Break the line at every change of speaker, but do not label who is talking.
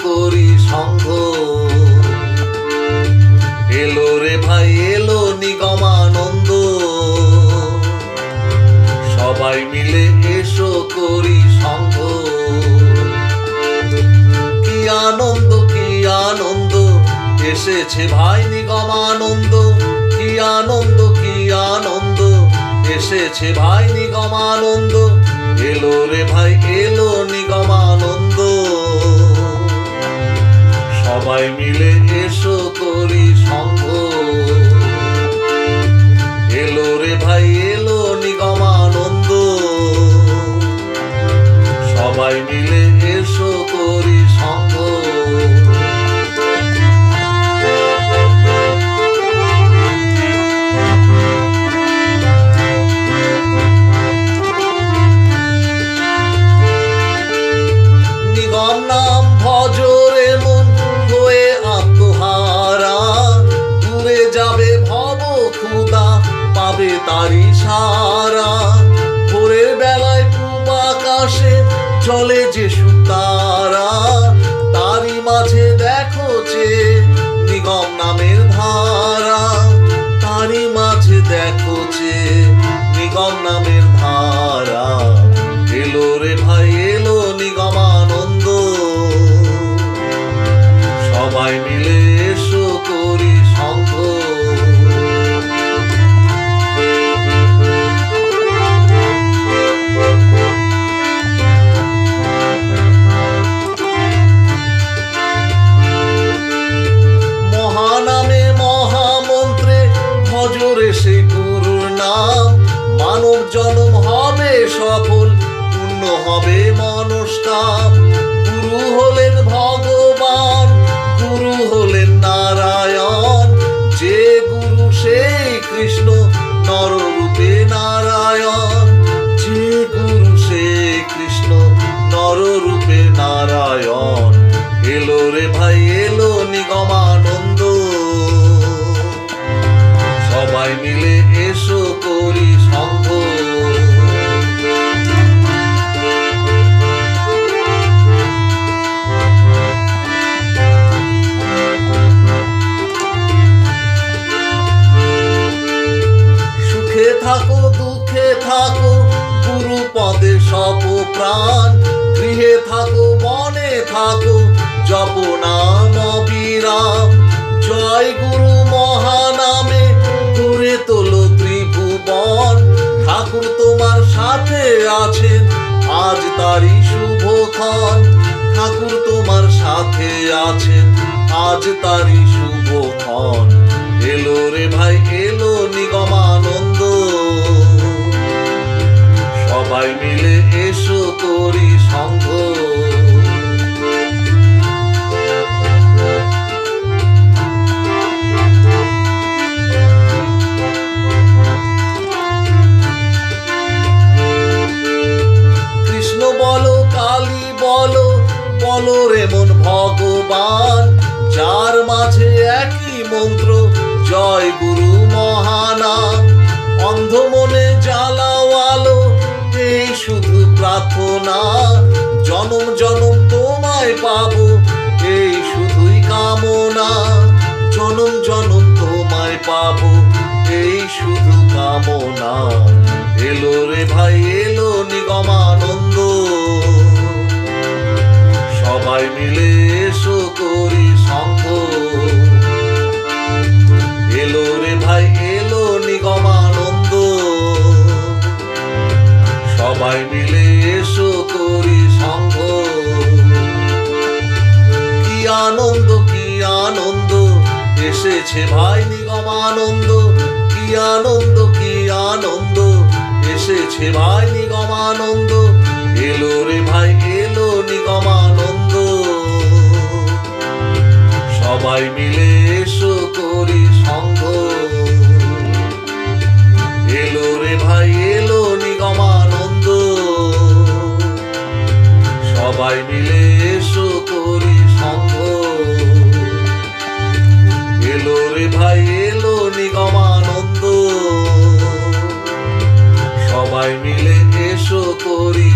করি সঙ্গ। এলো রে ভাই এলো নিগমানন্দ, সবাই মিলে এসো করি সঙ্গ। কি আনন্দ কি আনন্দ, এসেছে ভাই নিগমানন্দ। কি আনন্দ কি আনন্দ, এসেছে ভাই নিগমানন্দ। এলো রে ভাই এলো নিগমানন্দ, সবাই মিলে এসো করি সঙ্গ। এলো রে ভাই এলো নিগমানন্দ, সবাই মিলে এসো করি সঙ্গ। নিগম নাম ভজরে মন হয়ে আত্মহারা, দূরে যাবে ভব ক্ষুধা পাবে তারি সারা। ভোরের বেলায় পূব আকাশে চলে যে সুতারা, তারি মাঝে দেখো যে নিগম নামের ধারা। তারি মাঝে দেখো যে নিগম নামের ধারা। এলো রে ভাই এলো নিগমানন্দ, সবাই মিলে এসো করি সঙ্গ। মহানামে মহামন্ত্রে ভজরে সেই গুরুর নাম, মানব জন্ম হবে সফল, পূর্ণ হবে মনস্কাম। গুরু হলেন ভগবান, গুরু হলেন নারায়ণ। যে গুরু সেই কৃষ্ণ, নররূপে নারায়ণ। যে গুরু সেই কৃষ্ণ, নররূপে নারায়ণ। এলো রে ভাই এলো নিগমানন্দ, সবাই মিলে এসো করি সঙ্গ। সুখে থাকো দুঃখে থাকো গুরু পদে সপ প্রাণ। গৃহে থাকো বনে থাকো জপ নাম অবিরাম। জয় গুরু মহানামে করে তোলো ত্রিভুবন। ঠাকুর তোমার সাথে আছেন আজ তারি শুভক্ষণ। ঠাকুর তোমার সাথে আছেন আজ তারি শুভক্ষণ। এলো রে ভাই এলো নিগমানন্দ, সবাই মিলে এসো করি সঙ্গ। কৃষ্ণ বলো কালী বলো বলো রে মন ভগবান। যার মাঝে একই মন্ত্র জয় গুরু মহানাম। অন্ধ মনে জ্বালাও আলো এই শুধু প্রার্থনা। জনম জনম তোমায় পাবো এই শুধুই কামনা। জনম জনম তোমায় পাবো এই শুধু কামনা। এলো রে ভাই এলো নিগমানন্দ, সবাই মিলে এসো করি সঙ্গ। এলো রে ভাই এলো নিগমানন্দ, সবাই মিলে এসো করি সঙ্গ। কি আনন্দ কি আনন্দ, এসেছে ভাই নিগমানন্দ। কি আনন্দ কি আনন্দ, এসেছে ভাই নিগমানন্দ। এলো রে ভাই এলো নিগমানন্দ, সবাই মিলে এসো করি সঙ্গ। এলো রে ভাই এলো নিগমানন্দ, সবাই মিলে এসো করি সঙ্গ। এলো রে ভাই এলো নিগমানন্দ, সবাই মিলে এসো করি